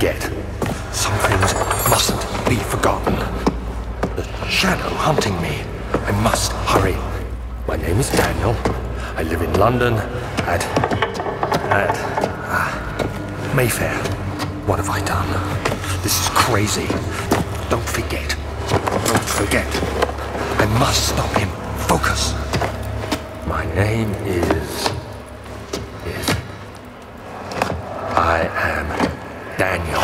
forget. Some things mustn't be forgotten. The shadow hunting me. I must hurry. My name is Daniel. I live in London at Mayfair. What have I done? This is crazy. Don't forget. Don't forget. I must stop him. Focus. My name is... I am Daniel.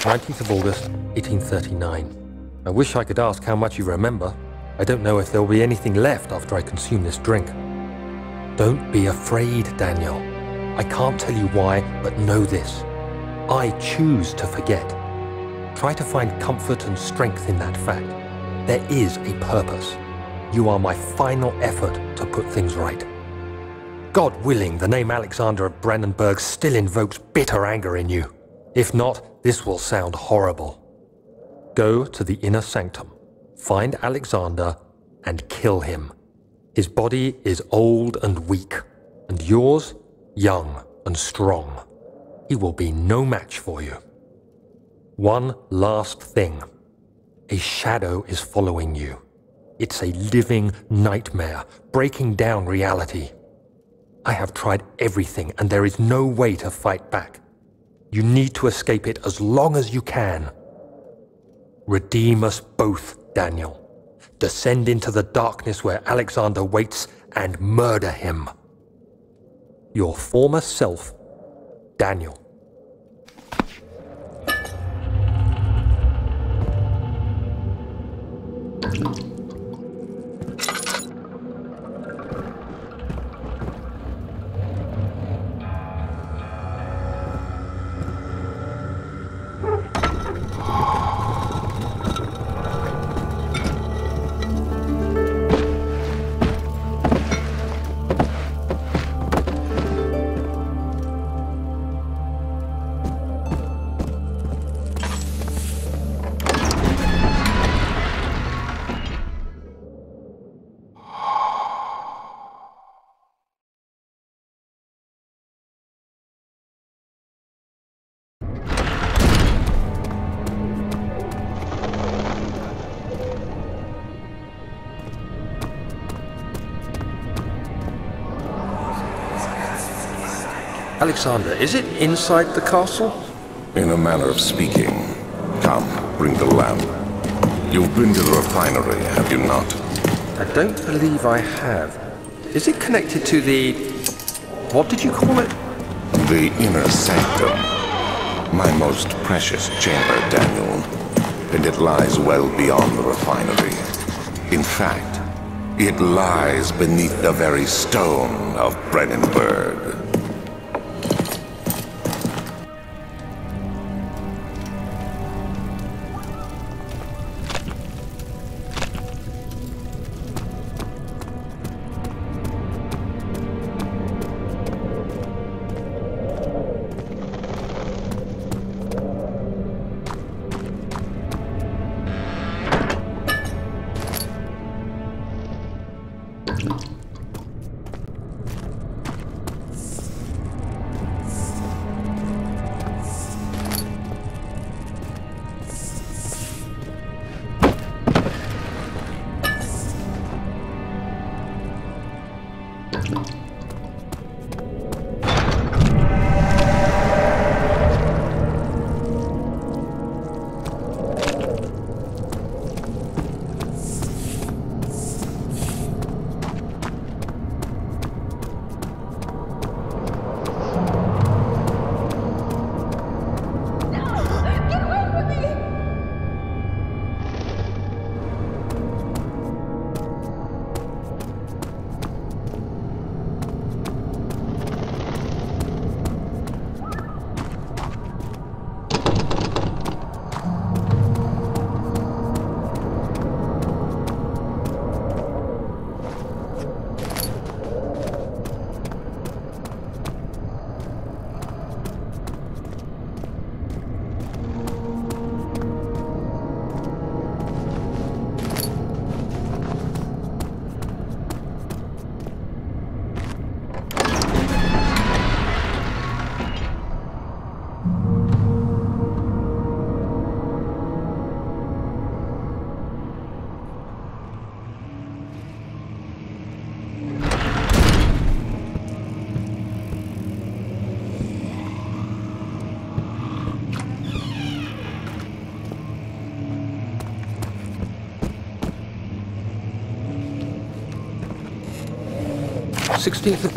19th of August, 1839. I wish I could ask how much you remember. I don't know if there will be anything left after I consume this drink. Don't be afraid, Daniel. I can't tell you why, but know this. I choose to forget. Try to find comfort and strength in that fact. There is a purpose. You are my final effort to put things right. God willing, the name Alexander of Brandenburg still invokes bitter anger in you. If not, this will sound horrible. Go to the inner sanctum, find Alexander, and kill him. His body is old and weak, and yours, young and strong. He will be no match for you. One last thing. A shadow is following you. It's a living nightmare, breaking down reality. I have tried everything, and there is no way to fight back. You need to escape it as long as you can. Redeem us both, Daniel. Descend into the darkness where Alexander waits and murder him. Your former self, Daniel. Alexander, is it inside the castle? In a manner of speaking. Come, bring the lamp. You've been to the refinery, have you not? I don't believe I have. Is it connected to the... what did you call it? The inner sanctum. My most precious chamber, Daniel. And it lies well beyond the refinery. In fact, it lies beneath the very stone of Brandenburg.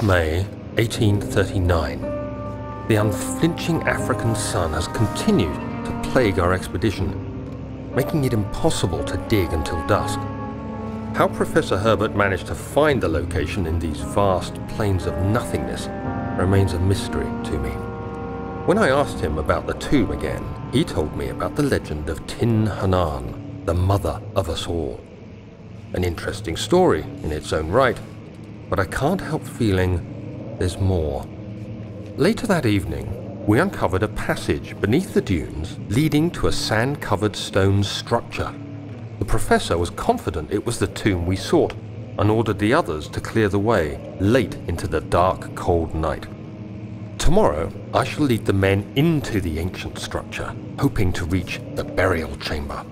May 1839. The unflinching African sun has continued to plague our expedition, making it impossible to dig until dusk. How Professor Herbert managed to find the location in these vast plains of nothingness remains a mystery to me. When I asked him about the tomb again, he told me about the legend of Tin Hanan, the mother of us all. An interesting story in its own right, but I can't help feeling there's more. Later that evening, we uncovered a passage beneath the dunes leading to a sand-covered stone structure. The professor was confident it was the tomb we sought and ordered the others to clear the way late into the dark, cold night. Tomorrow, I shall lead the men into the ancient structure, hoping to reach the burial chamber.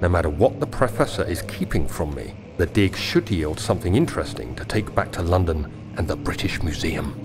No matter what the professor is keeping from me, the dig should yield something interesting to take back to London and the British Museum.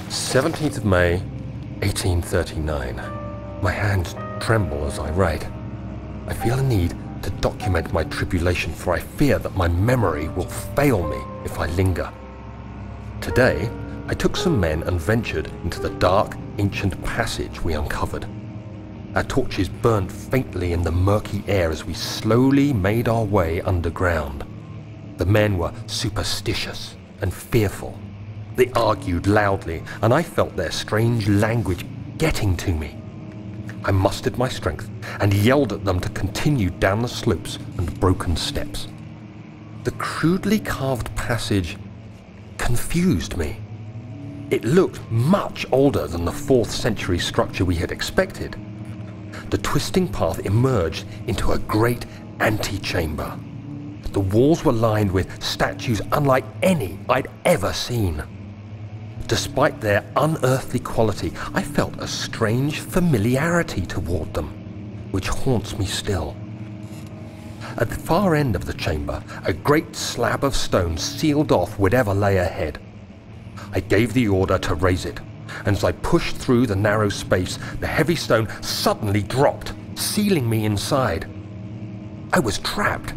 "17th of May, 1839. My hands tremble as I write. I feel a need to document my tribulation, for I fear that my memory will fail me if I linger. Today, I took some men and ventured into the dark, ancient passage we uncovered. Our torches burned faintly in the murky air as we slowly made our way underground. The men were superstitious and fearful. They argued loudly, and I felt their strange language getting to me. I mustered my strength and yelled at them to continue down the slopes and broken steps. The crudely carved passage confused me. It looked much older than the 4th century structure we had expected. The twisting path emerged into a great antechamber. The walls were lined with statues unlike any I'd ever seen. Despite their unearthly quality, I felt a strange familiarity toward them, which haunts me still. At the far end of the chamber, a great slab of stone sealed off whatever lay ahead. I gave the order to raise it, and as I pushed through the narrow space, the heavy stone suddenly dropped, sealing me inside. I was trapped.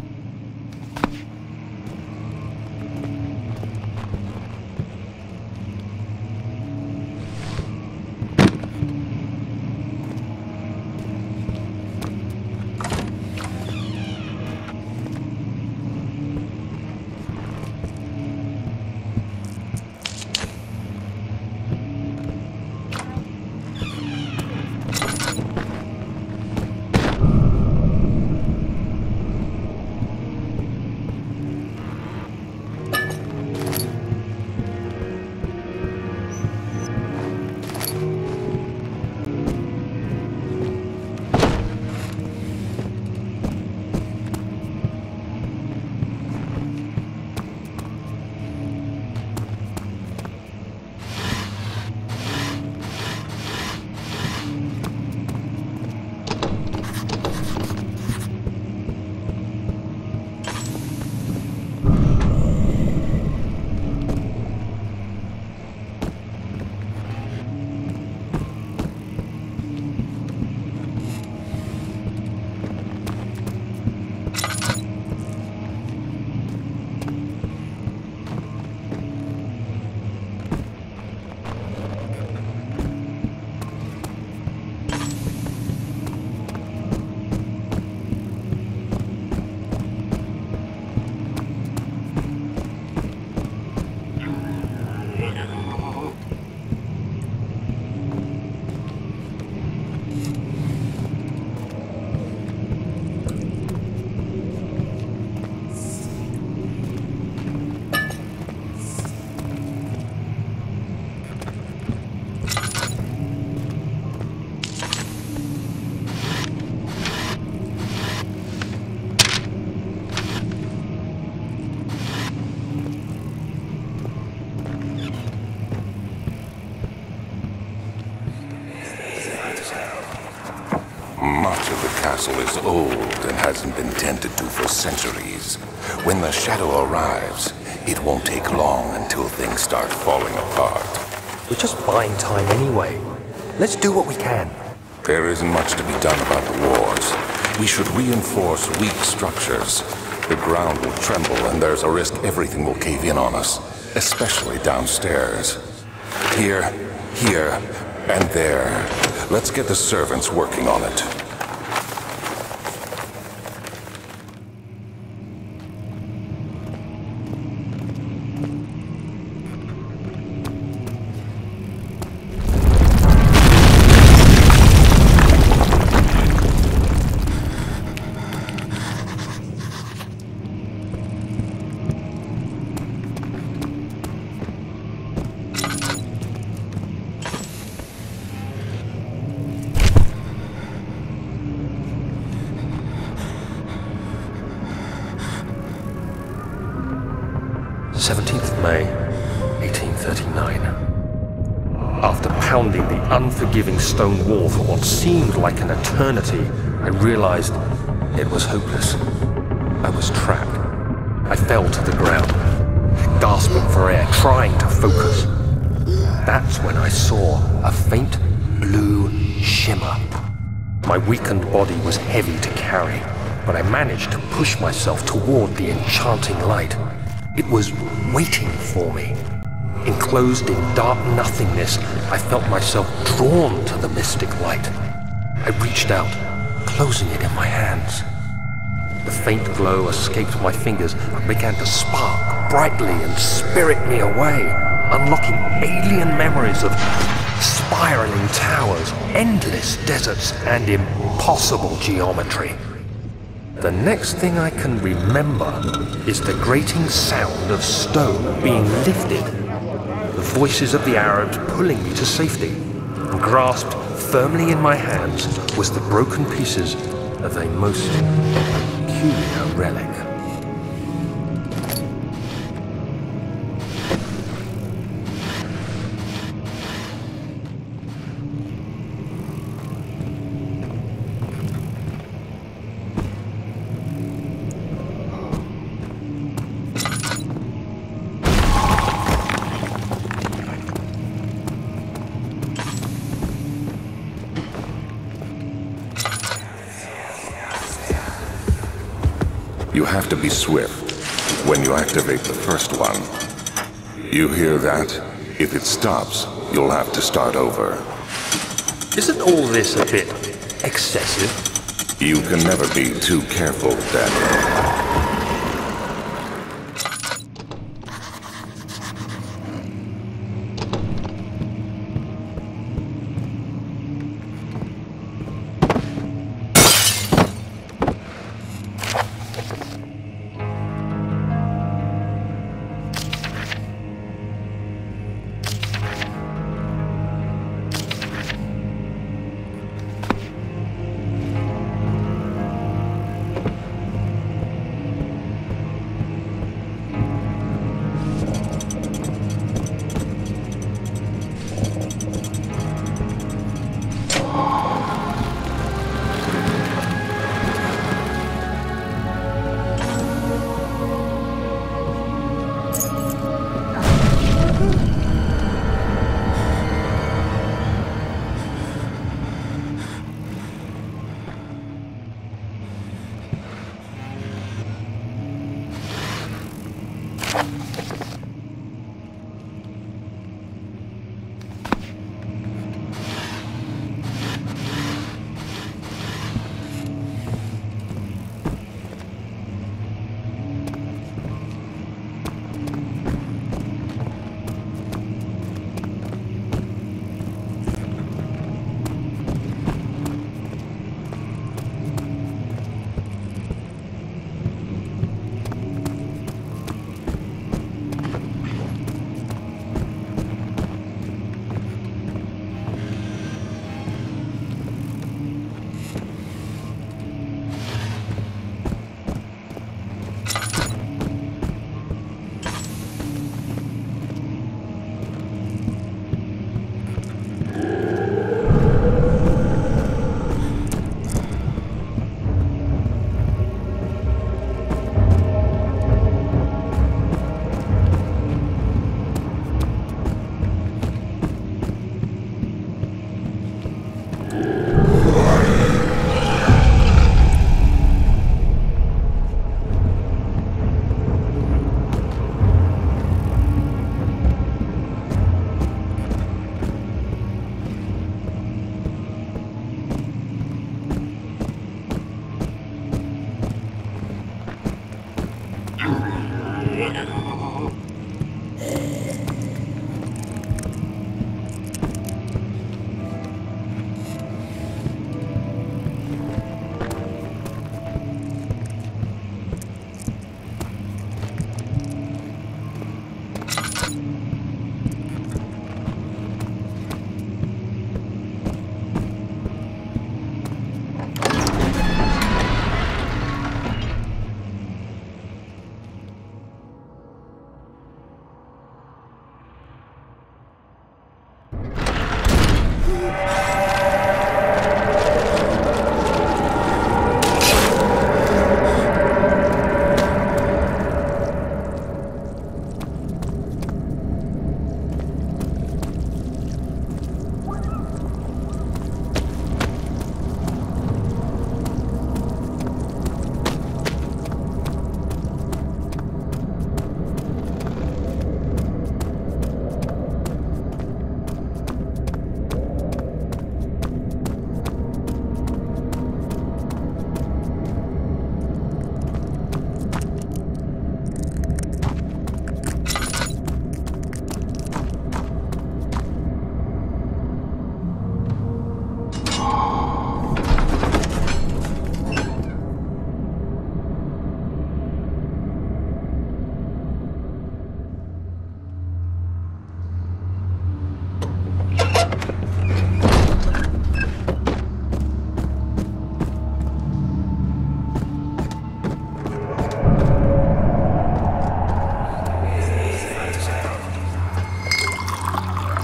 castle is old and hasn't been tended to for centuries. When the shadow arrives, it won't take long until things start falling apart. We're just buying time anyway. Let's do what we can. There isn't much to be done about the wars. We should reinforce weak structures. The ground will tremble and there's a risk everything will cave in on us, especially downstairs. Here, and there. Let's get the servants working on it. May 1839. After pounding the unforgiving stone wall for what seemed like an eternity, I realized it was hopeless. I was trapped. I fell to the ground, gasping for air, trying to focus. That's when I saw a faint blue shimmer. My weakened body was heavy to carry, but I managed to push myself toward the enchanting light. It was waiting for me. Enclosed in dark nothingness, I felt myself drawn to the mystic light. I reached out, closing it in my hands. The faint glow escaped my fingers and began to spark brightly and spirit me away, unlocking alien memories of spiraling towers, endless deserts, and impossible geometry. The next thing I can remember is the grating sound of stone being lifted, the voices of the Arabs pulling me to safety, and grasped firmly in my hands was the broken pieces of a most peculiar relic. You have to be swift when you activate the first one. You hear that? If it stops, you'll have to start over. Isn't all this a bit excessive? You can never be too careful, Daniel.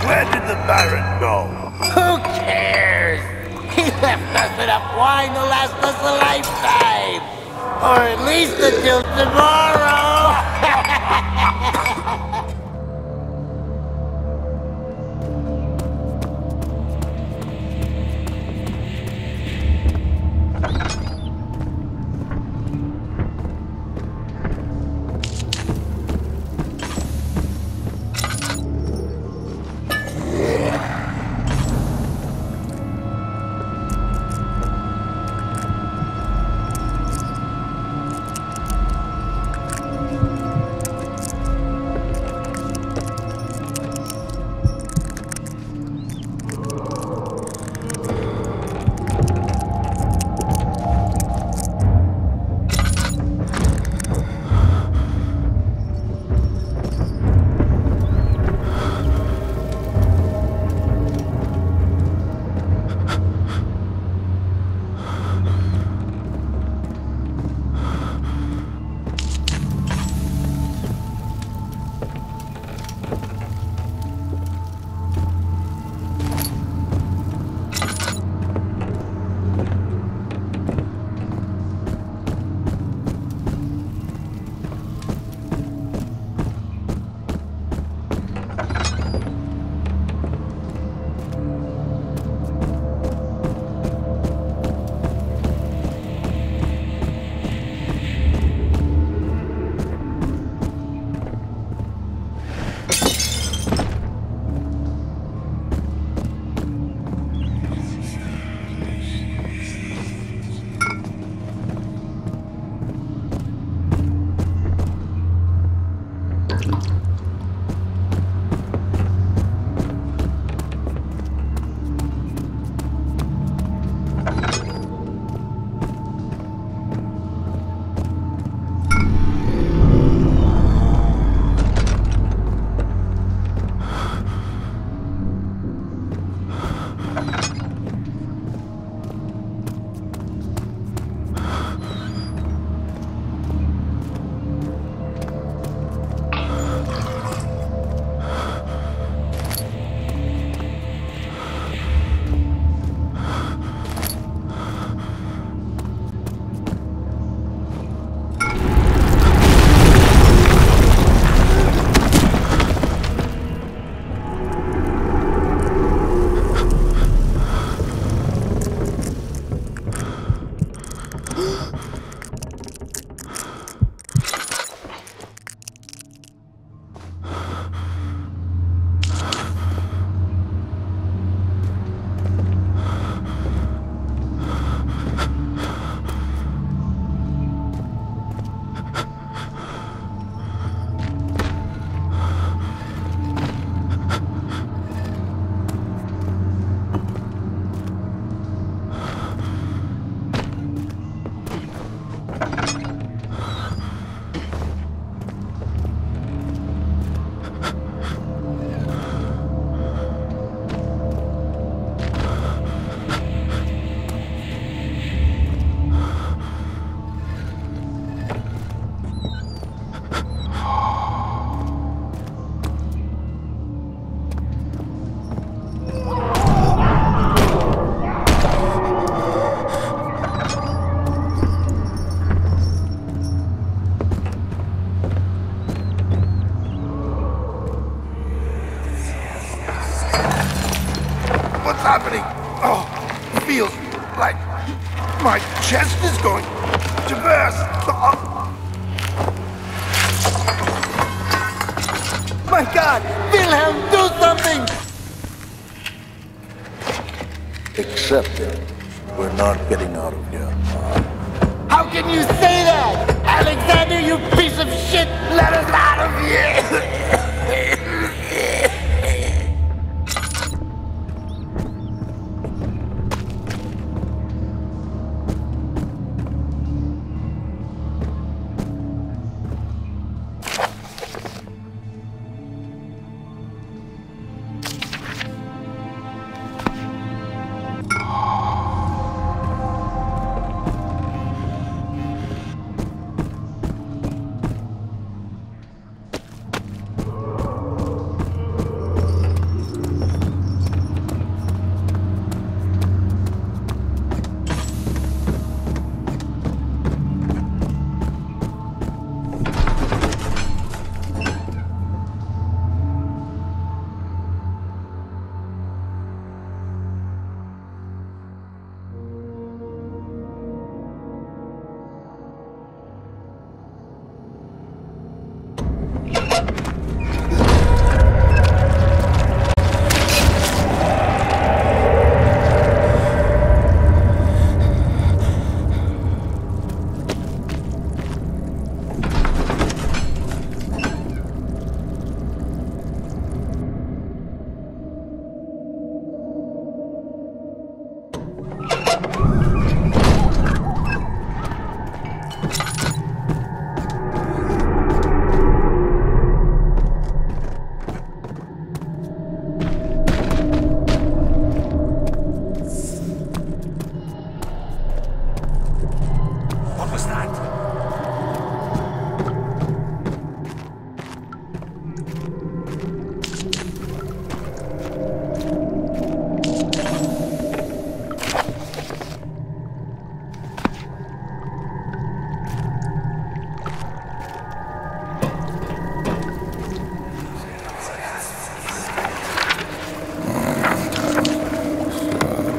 Where did the Baron go? Who cares? He left us enough wine to last us a lifetime! Or at least until tomorrow! My chest is going to burst. My God! Wilhelm, do something! Accept it. We're not getting out of here. How can you say that? Alexander, you piece of shit! Let us out of here!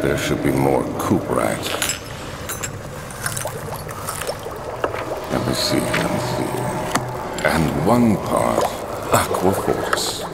There should be more coop rats. Let me see. And one part aquafortis.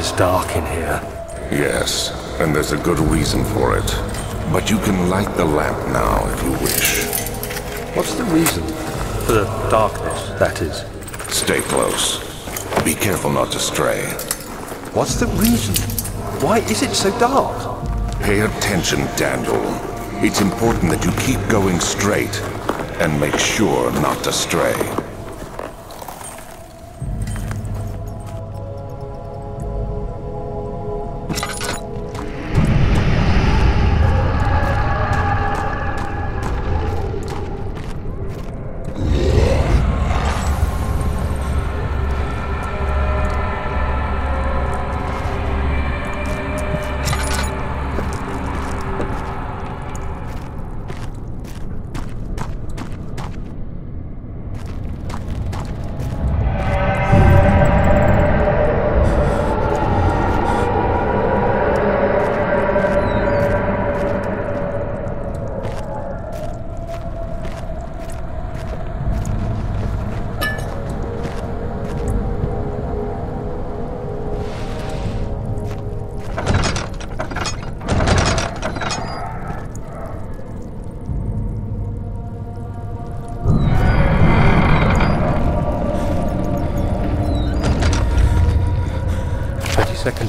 It's dark in here. Yes, and there's a good reason for it. But you can light the lamp now if you wish. What's the reason? For the darkness, that is. Stay close. Be careful not to stray. What's the reason? Why is it so dark? Pay attention, Daniel. It's important that you keep going straight and make sure not to stray.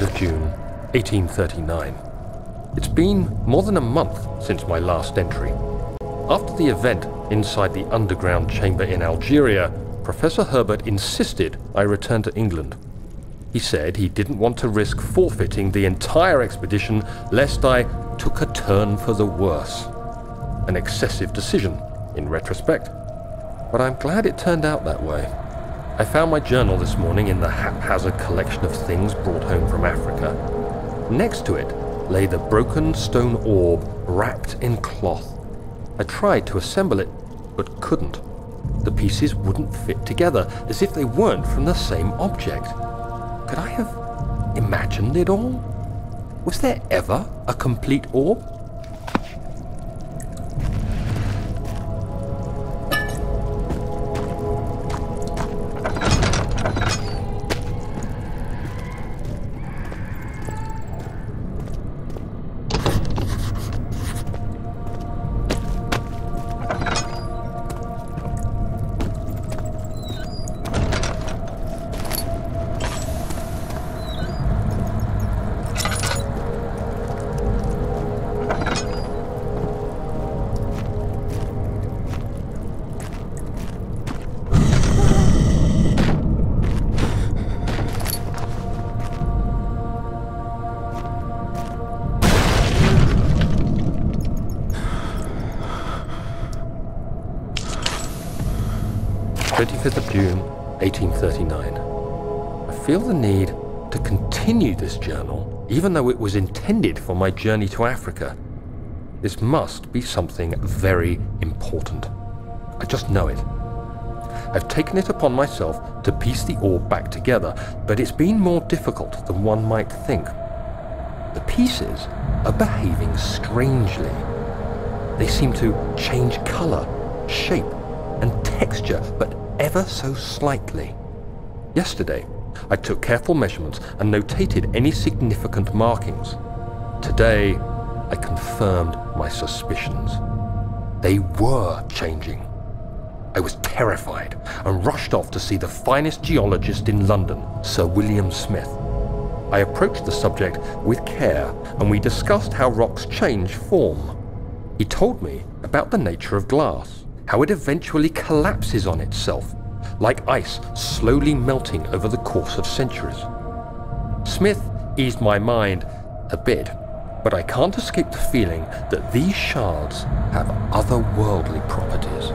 Of June, 1839. It's been more than a month since my last entry. After the event inside the underground chamber in Algeria, Professor Herbert insisted I return to England. He said he didn't want to risk forfeiting the entire expedition lest I took a turn for the worse. An excessive decision, in retrospect, but I'm glad it turned out that way. I found my journal this morning in the haphazard collection of things brought home from Africa. Next to it lay the broken stone orb wrapped in cloth. I tried to assemble it, but couldn't. The pieces wouldn't fit together, as if they weren't from the same object. Could I have imagined it all? Was there ever a complete orb? Of June, 1839. I feel the need to continue this journal, even though it was intended for my journey to Africa. This must be something very important. I just know it. I've taken it upon myself to piece the orb back together, but it's been more difficult than one might think. The pieces are behaving strangely. They seem to change color, shape, and texture, but ever so slightly. Yesterday, I took careful measurements and notated any significant markings. Today, I confirmed my suspicions. They were changing. I was terrified and rushed off to see the finest geologist in London, Sir William Smith. I approached the subject with care and we discussed how rocks change form. He told me about the nature of glass, how it eventually collapses on itself, like ice slowly melting over the course of centuries. Smith eased my mind a bit, but I can't escape the feeling that these shards have otherworldly properties.